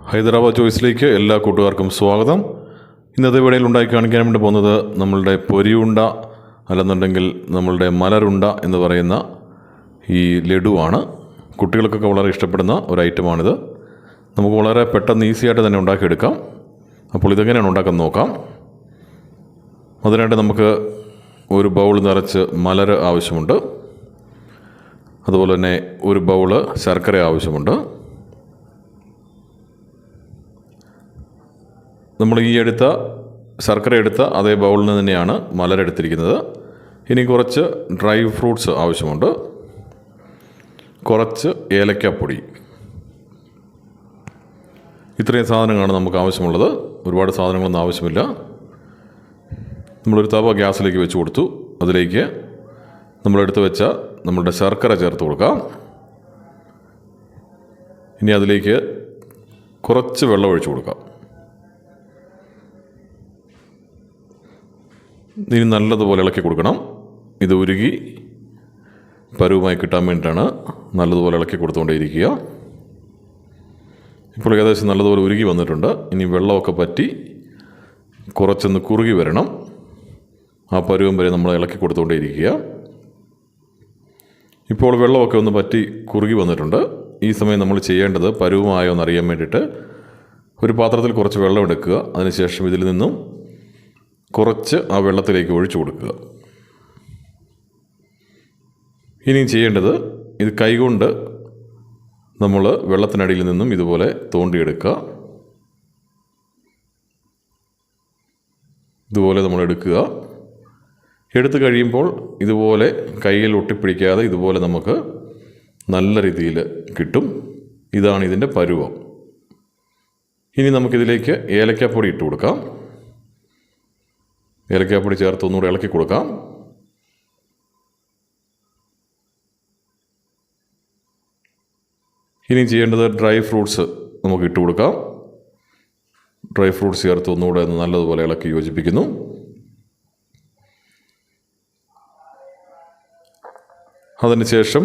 ഹൈദരാബാദ് ചോയ്സിലേക്ക് എല്ലാ കൂട്ടുകാർക്കും സ്വാഗതം. ഇന്നത്തെ വീഡിയോയിൽ ഉണ്ടാക്കി കാണിക്കാൻ വേണ്ടി പോകുന്നത് നമ്മളുടെ പൊരിയുണ്ട അല്ലെന്നുണ്ടെങ്കിൽ നമ്മളുടെ മലരുണ്ട എന്ന് പറയുന്ന ഈ ലഡുവാണ്. കുട്ടികൾക്കൊക്കെ വളരെ ഇഷ്ടപ്പെടുന്ന ഒരു ഐറ്റമാണിത്. നമുക്ക് വളരെ പെട്ടെന്ന് ഈസിയായിട്ട് തന്നെ ഉണ്ടാക്കിയെടുക്കാം. അപ്പോൾ ഇതെങ്ങനെയാണ് ഉണ്ടാക്കുന്നത് നോക്കാം. അതിനായിട്ട് നമുക്ക് ഒരു ബൗൾ നിറച്ച് മലർ ആവശ്യമുണ്ട്. അതുപോലെ തന്നെ ഒരു ബൗള് ശർക്കര ആവശ്യമുണ്ട്. നമ്മൾ ഈ ശർക്കര എടുത്ത അതേ ബൗളിൽ നിന്ന് തന്നെയാണ് മലരെടുത്തിരിക്കുന്നത്. ഇനി കുറച്ച് ഡ്രൈ ഫ്രൂട്ട്സ് ആവശ്യമുണ്ട്, കുറച്ച് ഏലക്കാപ്പൊടി. ഇത്രയും സാധനങ്ങളാണ് നമുക്ക് ആവശ്യമുള്ളത്. ഒരുപാട് സാധനങ്ങളൊന്നും ആവശ്യമില്ല. നമ്മളൊരു തവ ഗ്യാസിലേക്ക് വെച്ച് കൊടുത്തു. അതിലേക്ക് നമ്മളെടുത്ത് വെച്ച നമ്മളുടെ ശർക്കര ചേർത്ത് കൊടുക്കാം. ഇനി അതിലേക്ക് കുറച്ച് വെള്ളം ഒഴിച്ചു കൊടുക്കാം. ഇനി നല്ലതുപോലെ ഇളക്കി കൊടുക്കണം. ഇത് ഉരുകി പരുവമായി കിട്ടാൻ വേണ്ടിയിട്ടാണ് നല്ലതുപോലെ ഇളക്കി കൊടുത്തുകൊണ്ടേയിരിക്കുക. ഇപ്പോൾ ഏകദേശം നല്ലതുപോലെ ഉരുകി വന്നിട്ടുണ്ട്. ഇനി വെള്ളമൊക്കെ പറ്റി കുറച്ചൊന്ന് കുറുകി വരണം. ആ പരുവം വരെ നമ്മൾ ഇളക്കി കൊടുത്തുകൊണ്ടേയിരിക്കുക. ഇപ്പോൾ വെള്ളമൊക്കെ ഒന്ന് പറ്റി കുറുകി വന്നിട്ടുണ്ട്. ഈ സമയം നമ്മൾ ചെയ്യേണ്ടത് പരുവമായോ എന്നറിയാൻ വേണ്ടിയിട്ട് ഒരു പാത്രത്തിൽ കുറച്ച് വെള്ളം എടുക്കുക. അതിനുശേഷം ഇതിൽ നിന്നും കുറച്ച് ആ വെള്ളത്തിലേക്ക് ഒഴിച്ചു കൊടുക്കുക. ഇനിയും ചെയ്യേണ്ടത് ഇത് കൈകൊണ്ട് നമ്മൾ വെള്ളത്തിനടിയിൽ നിന്നും ഇതുപോലെ തോണ്ടിയെടുക്കുക. ഇതുപോലെ നമ്മൾ എടുക്കുക. എടുത്തു കഴിയുമ്പോൾ ഇതുപോലെ കയ്യിൽ ഒട്ടിപ്പിടിക്കാതെ ഇതുപോലെ നമുക്ക് നല്ല രീതിയിൽ കിട്ടും. ഇതാണ് ഇതിൻ്റെ പരുവം. ഇനി നമുക്കിതിലേക്ക് ഏലക്കാപ്പൊടി ഇട്ട് കൊടുക്കാം. ഏലക്കാപ്പൊടി ചേർത്ത് ഒന്നുകൂടെ ഇളക്കി കൊടുക്കാം. ഇനി ചെയ്യേണ്ടത് ഡ്രൈ ഫ്രൂട്ട്സ് നമുക്ക് ഇട്ട് കൊടുക്കാം. ഡ്രൈ ഫ്രൂട്ട്സ് ചേർത്ത് ഒന്നുകൂടെ നല്ലതുപോലെ ഇളക്കി യോജിപ്പിക്കുന്നു. അതിന് ശേഷം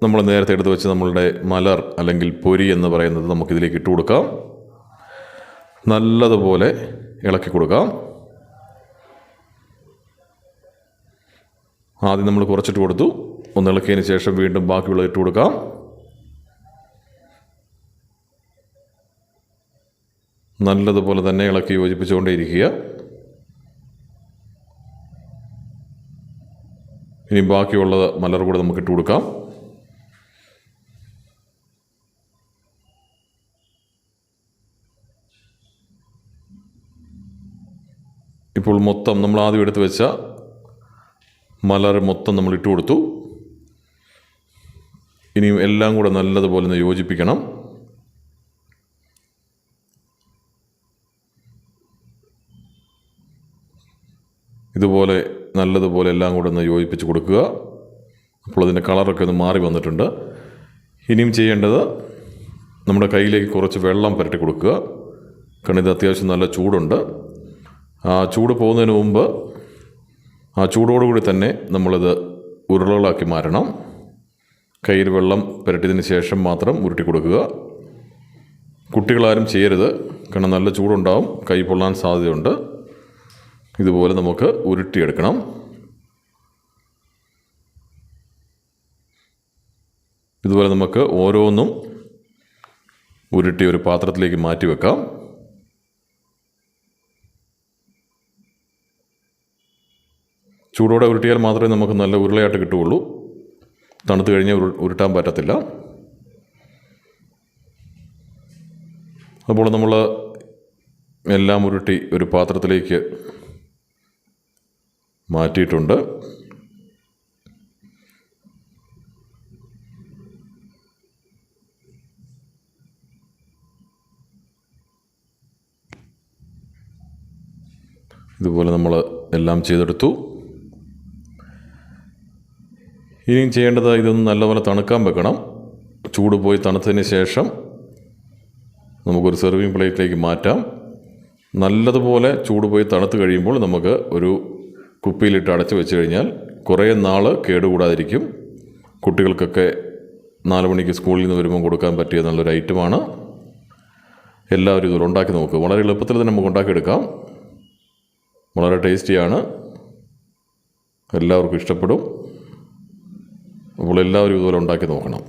നമ്മൾ നേരത്തെ എടുത്ത് വെച്ച് നമ്മളുടെ മലർ അല്ലെങ്കിൽ പൊരി എന്ന് പറയുന്നത് നമുക്കിതിലേക്ക് ഇട്ട് കൊടുക്കാം. നല്ലതുപോലെ ഇളക്കി കൊടുക്കാം. ആദ്യം നമ്മൾ കുറച്ചിട്ട് കൊടുത്തു. ഒന്ന് ഇളക്കിയതിന് ശേഷം വീണ്ടും ബാക്കിയുള്ളത് ഇട്ട് കൊടുക്കാം. നല്ലതുപോലെ തന്നെ ഇളക്കി യോജിപ്പിച്ചുകൊണ്ടേയിരിക്കുക. ഇനി ബാക്കിയുള്ള മലർ കൂടെ നമുക്ക് ഇട്ട് കൊടുക്കാം. ഇപ്പോൾ മൊത്തം നമ്മൾ ആദ്യം എടുത്ത് വെച്ച മലർ മൊത്തം നമ്മൾ ഇട്ട് കൊടുത്തു. ഇനിയും എല്ലാം കൂടെ നല്ലതുപോലെ ഒന്ന് യോജിപ്പിക്കണം. ഇതുപോലെ നല്ലതുപോലെ എല്ലാം കൂടെ ഒന്ന് യോജിപ്പിച്ച് കൊടുക്കുക. അപ്പോൾ അതിൻ്റെ കളറൊക്കെ ഒന്ന് മാറി വന്നിട്ടുണ്ട്. ഇനിയും ചെയ്യേണ്ടത് നമ്മുടെ കയ്യിലേക്ക് കുറച്ച് വെള്ളം പുരട്ടി കൊടുക്കുക. കാരണം ഇത് അത്യാവശ്യം നല്ല ചൂടുണ്ട്. ആ ചൂട് പോകുന്നതിന് മുമ്പ് ആ ചൂടോടുകൂടി തന്നെ നമ്മളിത് ഉരുളകളാക്കി മാറ്റണം. കയ്യിൽ വെള്ളം പുരട്ടിയതിന് ശേഷം മാത്രം ഉരുട്ടി കൊടുക്കുക. കുട്ടികളാരും ചെയ്യരുത്, കാരണം നല്ല ചൂടുണ്ടാവും, കൈ പൊള്ളാൻ സാധ്യതയുണ്ട്. ഇതുപോലെ നമുക്ക് ഉരുട്ടിയെടുക്കണം. ഇതുപോലെ നമുക്ക് ഓരോന്നും ഉരുട്ടി ഒരു പാത്രത്തിലേക്ക് മാറ്റി വെക്കാം. ചൂടോടെ ഉരുട്ടിയാൽ മാത്രമേ നമുക്ക് നല്ല ഉരുളയായിട്ട് കിട്ടുകയുള്ളൂ. തണുത്ത് കഴിഞ്ഞാൽ ഉരുട്ടാൻ പറ്റത്തില്ല. അപ്പോൾ നമ്മൾ എല്ലാം ഉരുട്ടി ഒരു പാത്രത്തിലേക്ക് മാറ്റിയിട്ടുണ്ട്. ഇതുപോലെ നമ്മൾ എല്ലാം ചെയ്തെടുത്തു. ഇനിയും ചെയ്യേണ്ടത് ഇതൊന്ന് നല്ലപോലെ തണുക്കാൻ വെക്കണം. ചൂട് പോയി തണുത്തതിന് ശേഷം നമുക്കൊരു സെർവിങ് പ്ലേറ്റിലേക്ക് മാറ്റാം. നല്ലതുപോലെ ചൂട് പോയി തണുത്ത് കഴിയുമ്പോൾ നമുക്ക് ഒരു കുപ്പിയിലിട്ട് അടച്ചു വെച്ച് കഴിഞ്ഞാൽ കുറേ നാൾ കേടുകൂടാതിരിക്കും. കുട്ടികൾക്കൊക്കെ 4 മണിക്ക് സ്കൂളിൽ നിന്ന് വരുമ്പോൾ കൊടുക്കാൻ പറ്റിയ നല്ലൊരു ഐറ്റമാണ്. എല്ലാവരും ഇതുപോലെ ഉണ്ടാക്കി നോക്കുക. വളരെ എളുപ്പത്തിൽ തന്നെ നമുക്ക് ഉണ്ടാക്കിയെടുക്കാം. വളരെ ടേസ്റ്റിയാണ്, എല്ലാവർക്കും ഇഷ്ടപ്പെടും. അപ്പോൾ എല്ലാവരും ഇതുപോലെ ഉണ്ടാക്കി നോക്കണം.